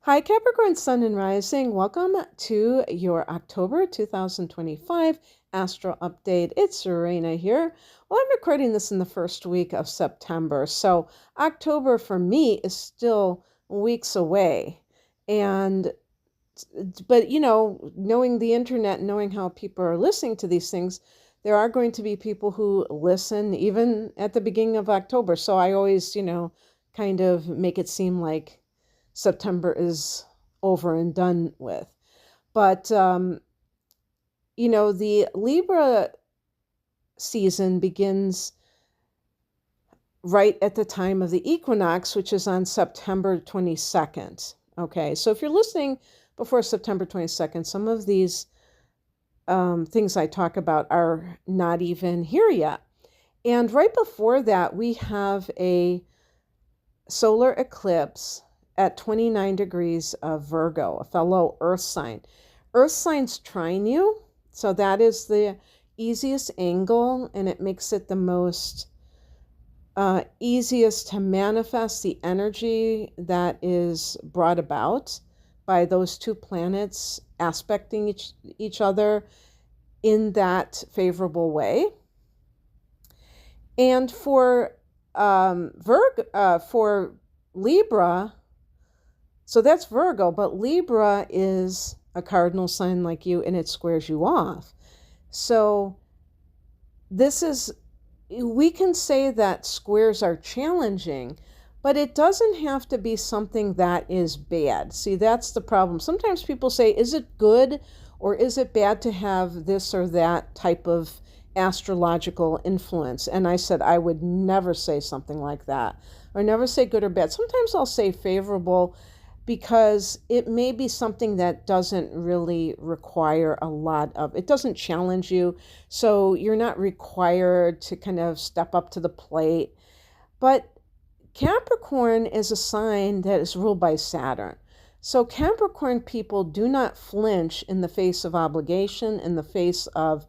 Hi, Capricorn Sun and Rising. Welcome to your October 2025 Astro Update. It's Serena here. Well, I'm recording this in the first week of September, so October for me is still weeks away. But knowing the internet, knowing how people are listening to these things, there are going to be people who listen even at the beginning of October. So I always, kind of make it seem like September is over and done with. But, the Libra season begins right at the time of the equinox, which is on September 22nd. Okay, so if you're listening before September 22nd, some of these things I talk about are not even here yet. And right before that, we have a solar eclipse at 29 degrees of Virgo, a fellow earth sign. Earth signs trine you, so that is the easiest angle, and it makes it the most easiest to manifest the energy that is brought about by those two planets aspecting each other in that favorable way. And for for Libra, so that's Virgo, but Libra is a cardinal sign like you, and it squares you off. So we can say that squares are challenging, but it doesn't have to be something that is bad. See, that's the problem. Sometimes people say, is it good or is it bad to have this or that type of astrological influence? And I said, I would never say something like that, or never say good or bad. Sometimes I'll say favorable because it may be something that doesn't really require a lot of, it doesn't challenge you. So you're not required to kind of step up to the plate. But Capricorn is a sign that is ruled by Saturn. So Capricorn people do not flinch in the face of obligation, in the face of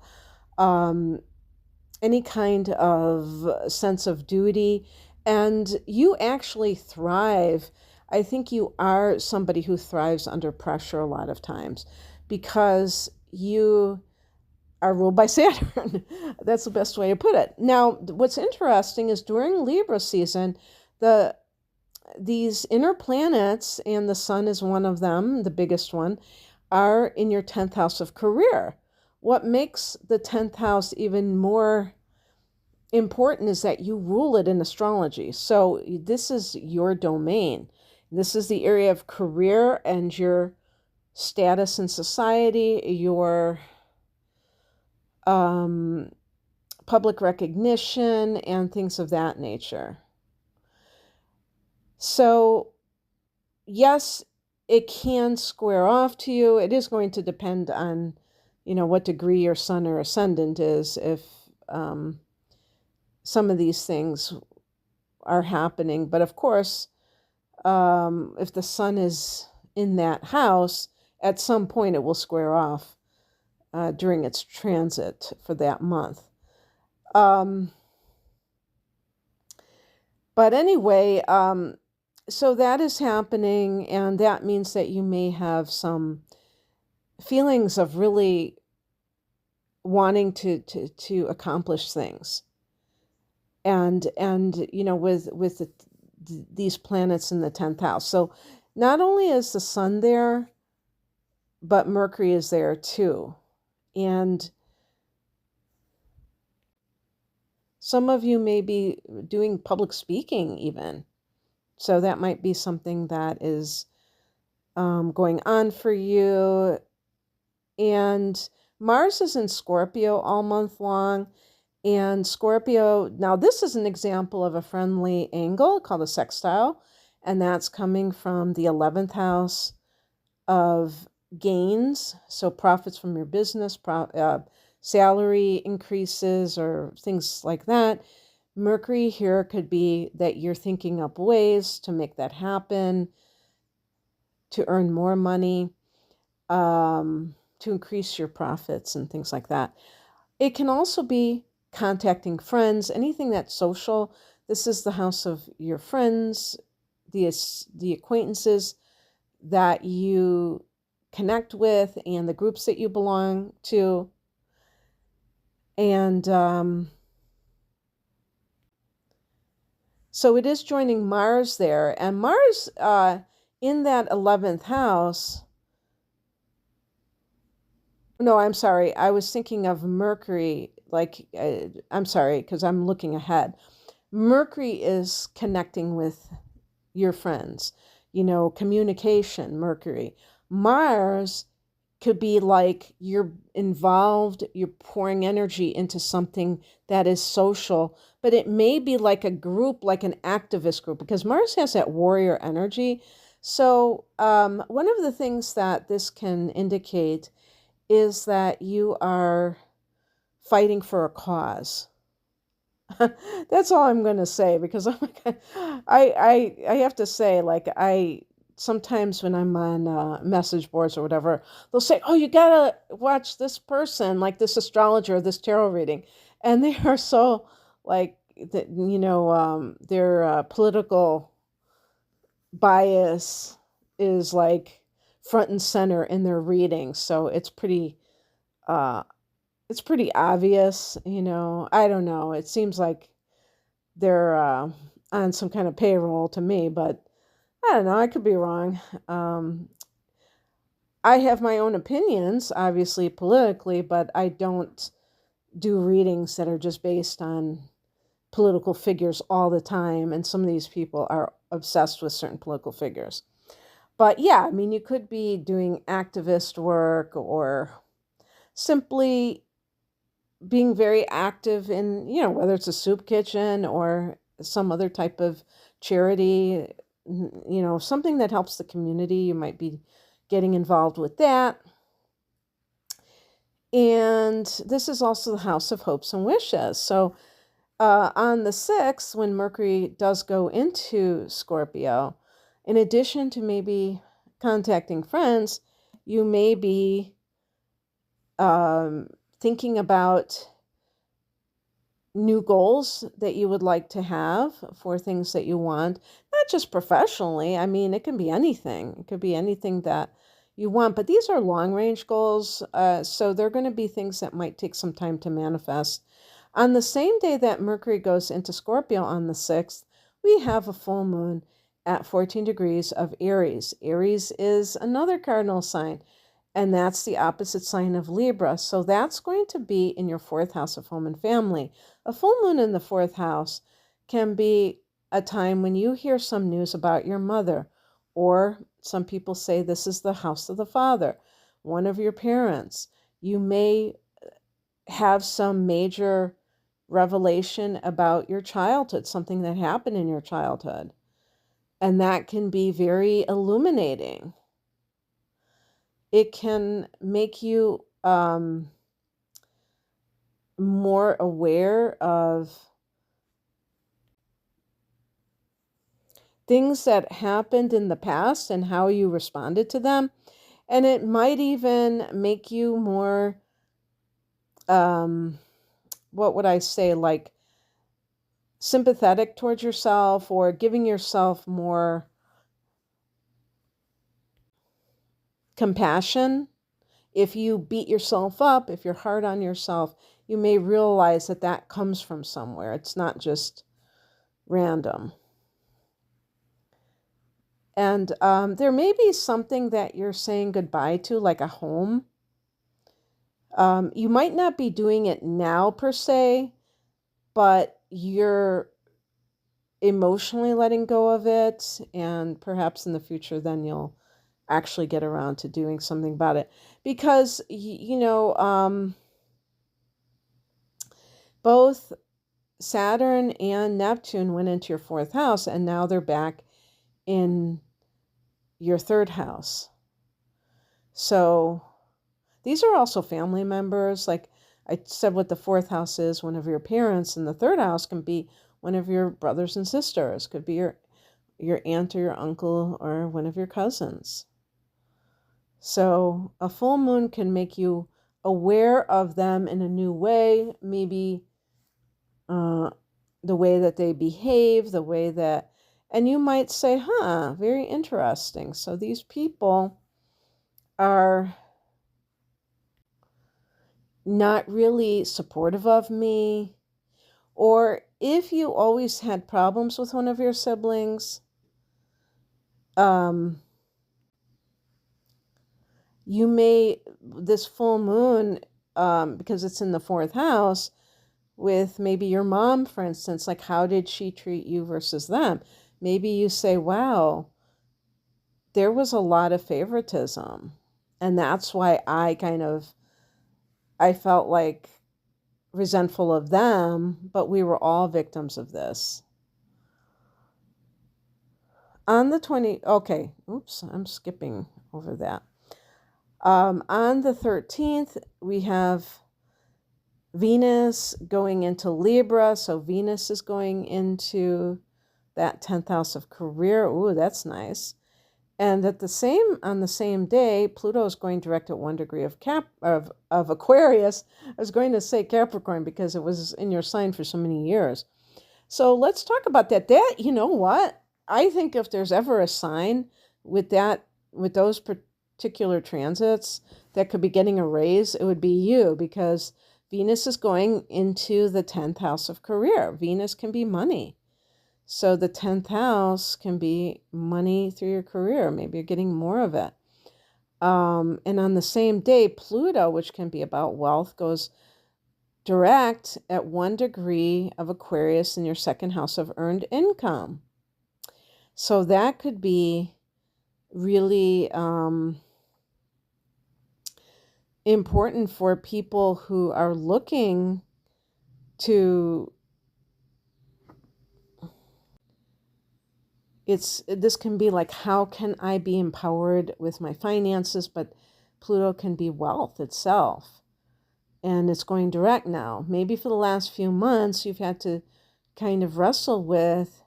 any kind of sense of duty. And you actually thrive. I think you are somebody who thrives under pressure a lot of times because you are ruled by Saturn. That's the best way to put it. Now, what's interesting is during Libra season, these inner planets, and the sun is one of them, the biggest one, are in your 10th house of career. What makes the 10th house even more important is that you rule it in astrology. So this is your domain. This is the area of career and your status in society, your public recognition, and things of that nature. So, yes, it can square off to you. It is going to depend on, what degree your sun or ascendant is, if some of these things are happening. But of course, if the sun is in that house, at some point it will square off during its transit for that month. But anyway, so that is happening, and that means that you may have some feelings of really wanting to accomplish things. And with these planets in the 10th house. So not only is the sun there, but Mercury is there too. And some of you may be doing public speaking even. So that might be something that is going on for you. And Mars is in Scorpio all month long. And Scorpio, now this is an example of a friendly angle called a sextile, and that's coming from the 11th house of gains, so profits from your business, salary increases or things like that. Mercury here could be that you're thinking up ways to make that happen, to earn more money, to increase your profits and things like that. It can also be contacting friends, anything that's social. This is the house of your friends, the acquaintances, that you connect with and the groups that you belong to. And so it is joining Mars there. And Mars in that 11th house. No, I'm sorry. I was thinking of Mercury. Like, I'm sorry, because I'm looking ahead. Mercury is connecting with your friends, communication, Mercury. Mars could be like you're involved, you're pouring energy into something that is social, but it may be like a group, like an activist group, because Mars has that warrior energy. So, one of the things that this can indicate is that you are fighting for a cause. That's all I'm going to say, because I have to say, like, I sometimes when I'm on message boards or whatever, they'll say, "Oh, you gotta watch this person, like this astrologer, this tarot reading," and they are so like that, their political bias is like front and center in their reading, so uh, it's pretty obvious. I don't know. It seems like they're on some kind of payroll to me, but I don't know. I could be wrong. I have my own opinions, obviously politically, but I don't do readings that are just based on political figures all the time. And some of these people are obsessed with certain political figures. But yeah, I mean, you could be doing activist work or simply being very active in, whether it's a soup kitchen or some other type of charity, something that helps the community. You might be getting involved with that. And this is also the house of hopes and wishes. So on the 6th, when Mercury does go into Scorpio, in addition to maybe contacting friends, you may be thinking about new goals that you would like to have for things that you want, not just professionally. I mean, it can be anything. It could be anything that you want, but these are long range goals. So they're going to be things that might take some time to manifest. On the same day that Mercury goes into Scorpio on the 6th, we have a full moon at 14 degrees of Aries. Aries is another cardinal sign, and that's the opposite sign of Libra. So that's going to be in your 4th house of home and family. A full moon in the 4th house can be a time when you hear some news about your mother, or some people say this is the house of the father, one of your parents. You may have some major revelation about your childhood, something that happened in your childhood. And that can be very illuminating. It can make you more aware of things that happened in the past and how you responded to them. And it might even make you more, what would I say, like sympathetic towards yourself, or giving yourself more compassion. If you beat yourself up, if you're hard on yourself, you may realize that that comes from somewhere. It's not just random. And there may be something that you're saying goodbye to, like a home. You might not be doing it now per se, but you're emotionally letting go of it. And perhaps in the future, then you'll actually get around to doing something about it. Because, both Saturn and Neptune went into your 4th house, and now they're back in your 3rd house. So these are also family members. Like I said, what the 4th house is one of your parents, and the 3rd house can be one of your brothers and sisters, could be your aunt or your uncle or one of your cousins. So a full moon can make you aware of them in a new way, maybe the way that they behave, the way that And you might say, huh, very interesting. So these people are not really supportive of me. Or if you always had problems with one of your siblings, um, you may, this full moon, because it's in the fourth house, with maybe your mom, for instance, like how did she treat you versus them? Maybe you say, wow, there was a lot of favoritism. And that's why I felt like resentful of them, but we were all victims of this. On the 20, okay, oops, I'm skipping over that. On the 13th, we have Venus going into Libra. So Venus is going into that 10th house of career. Ooh, that's nice. And on the same day, Pluto is going direct at 1 degree of Aquarius. I was going to say Capricorn because it was in your sign for so many years. So let's talk about that. You know what? I think if there's ever a sign with those particular transits that could be getting a raise, it would be you, because Venus is going into the 10th house of career. Venus can be money. So the 10th house can be money through your career. Maybe you're getting more of it. And on the same day, Pluto, which can be about wealth, goes direct at 1 degree of Aquarius in your second house of earned income. So that could be really important for people who are looking to, this can be like, how can I be empowered with my finances? But Pluto can be wealth itself. And it's going direct now. Maybe for the last few months, you've had to kind of wrestle with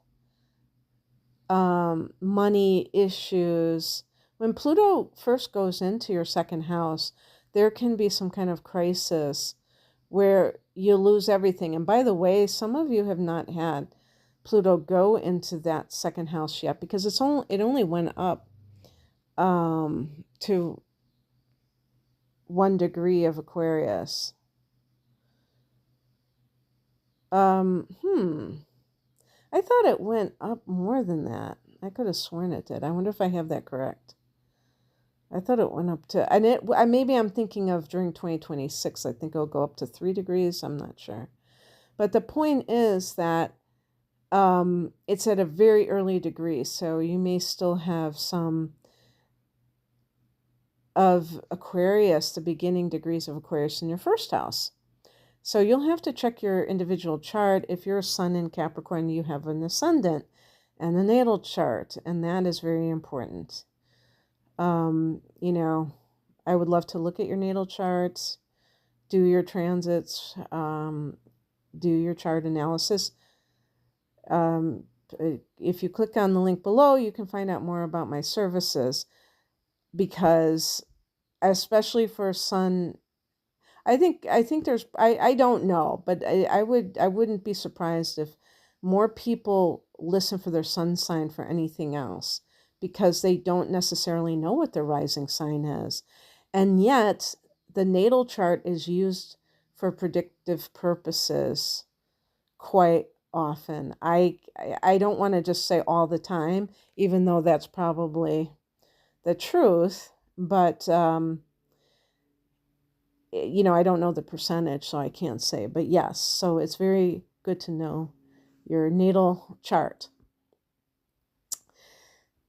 money issues. When Pluto first goes into your second house, there can be some kind of crisis where you lose everything. And by the way, some of you have not had Pluto go into that second house yet, because it only went up to 1 degree of Aquarius. I thought it went up more than that. I could have sworn it did. I wonder if I have that correct. I thought it went up to, and maybe I'm thinking of during 2026. I think it'll go up to 3 degrees. I'm not sure. But the point is that it's at a very early degree. So you may still have some of Aquarius, the beginning degrees of Aquarius in your first house. So you'll have to check your individual chart. If you're a sun in Capricorn, you have an ascendant and a natal chart, and that is very important. I would love to look at your natal charts, do your transits, do your chart analysis. If you click on the link below, you can find out more about my services, because especially for sun, I think there's, I don't know, but I wouldn't be surprised if more people listen for their sun sign for anything else, because they don't necessarily know what their rising sign is. And yet the natal chart is used for predictive purposes quite often. I don't want to just say all the time, even though that's probably the truth, but I don't know the percentage, so I can't say, but yes, so it's very good to know your natal chart.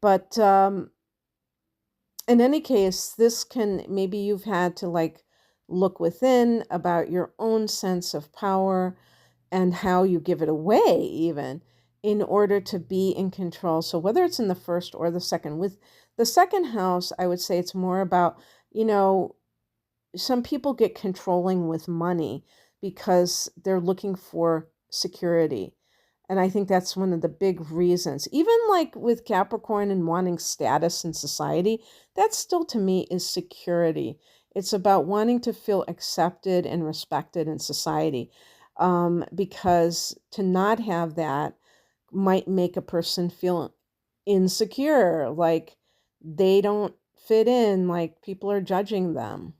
But in any case, maybe you've had to look within about your own sense of power and how you give it away, even in order to be in control. So whether it's in the first or the second, with the second house, I would say it's more about, some people get controlling with money because they're looking for security. And I think that's one of the big reasons. Even like with Capricorn and wanting status in society, that still to me is security. It's about wanting to feel accepted and respected in society. Because to not have that might make a person feel insecure, like they don't fit in, like people are judging them.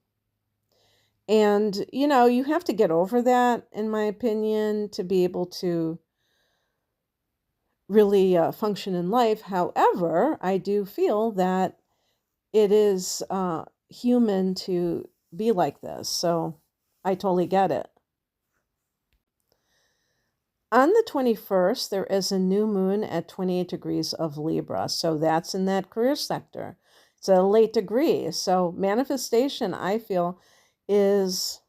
And, you have to get over that, in my opinion, to be able to really function in life. However, I do feel that it is human to be like this. So I totally get it. On the 21st, there is a new moon at 28 degrees of Libra. So that's in that career sector. It's a late degree. So manifestation, I feel, is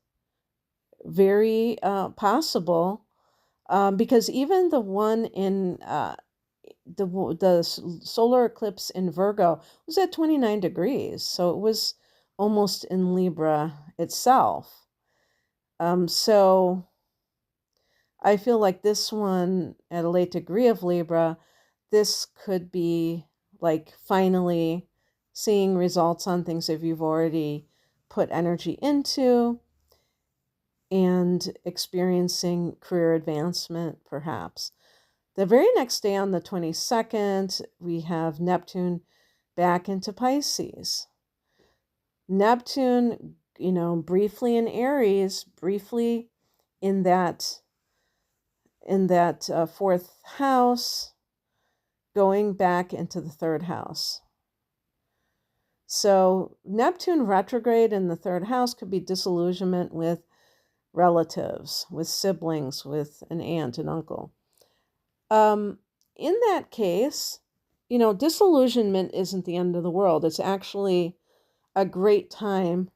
very possible, because even the one in the solar eclipse in Virgo was at 29 degrees. So it was almost in Libra itself. So I feel like this one at a late degree of Libra, this could be like finally seeing results on things that you've already put energy into, and experiencing career advancement, perhaps. The very next day, on the 22nd, we have Neptune back into Pisces. Neptune, briefly in Aries, briefly in that fourth house, going back into the third house. So Neptune retrograde in the third house could be disillusionment with relatives, with siblings, with an aunt and uncle. In that case, disillusionment isn't the end of the world. It's actually a great time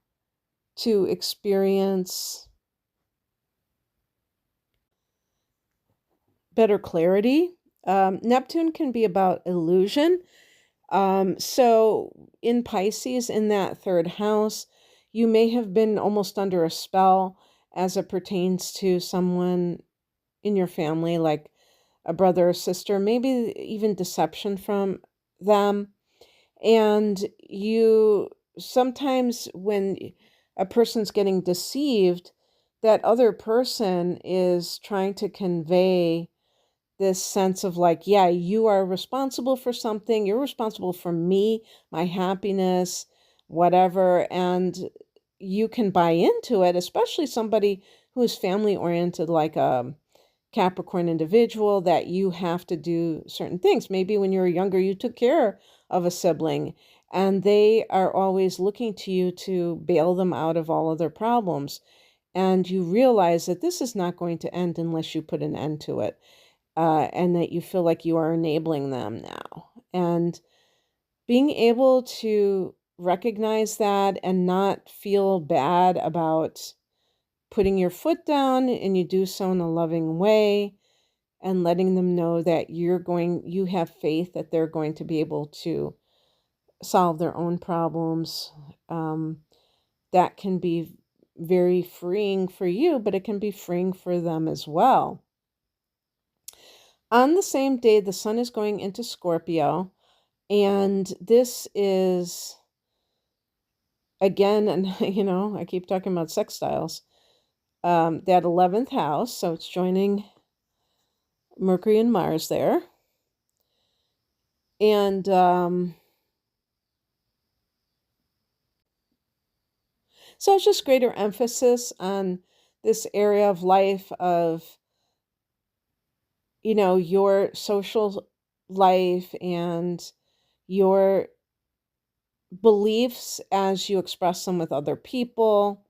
to experience better clarity. Neptune can be about illusion. So in Pisces, in that third house, you may have been almost under a spell as it pertains to someone in your family, like a brother or sister, maybe even deception from them. And you sometimes, when a person's getting deceived, that other person is trying to convey this sense of like, yeah, you are responsible for something, you're responsible for me, my happiness, whatever. And you can buy into it, especially somebody who is family oriented, like a Capricorn individual, that you have to do certain things. Maybe when you were younger, you took care of a sibling, and they are always looking to you to bail them out of all of their problems. And you realize that this is not going to end unless you put an end to it, and that you feel like you are enabling them now. And being able to recognize that and not feel bad about putting your foot down, and you do so in a loving way, and letting them know that you have faith that they're going to be able to solve their own problems. That can be very freeing for you, but it can be freeing for them as well. On the same day, the sun is going into Scorpio, and this is, again, and I keep talking about sextiles, that 11th house, so it's joining Mercury and Mars there. And so it's just greater emphasis on this area of life of, your social life and your beliefs as you express them with other people.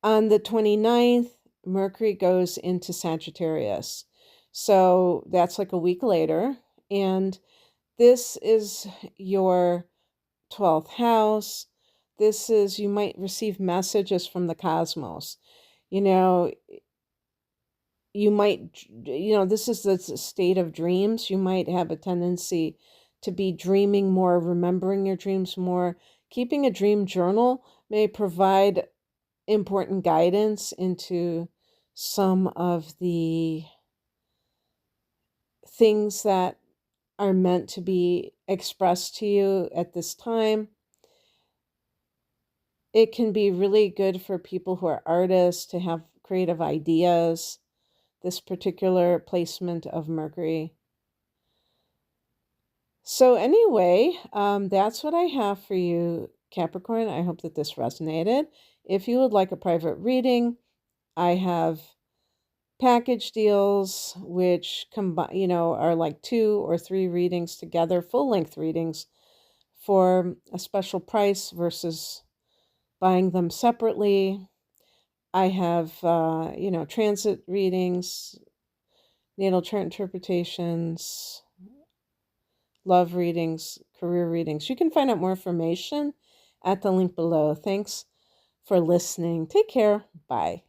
On the 29th, Mercury goes into Sagittarius. So that's like a week later. And this is your 12th house. This is, you might receive messages from the cosmos. You might, this is the state of dreams. You might have a tendency to be dreaming more, remembering your dreams more. Keeping a dream journal may provide important guidance into some of the things that are meant to be expressed to you at this time. It can be really good for people who are artists to have creative ideas, this particular placement of Mercury. So anyway, that's what I have for you, Capricorn. I hope that this resonated. If you would like a private reading, I have package deals which combine, are like 2 or 3 readings together, full-length readings for a special price versus buying them separately. I have, transit readings, natal chart interpretations, love readings, career readings. You can find out more information at the link below. Thanks for listening. Take care. Bye.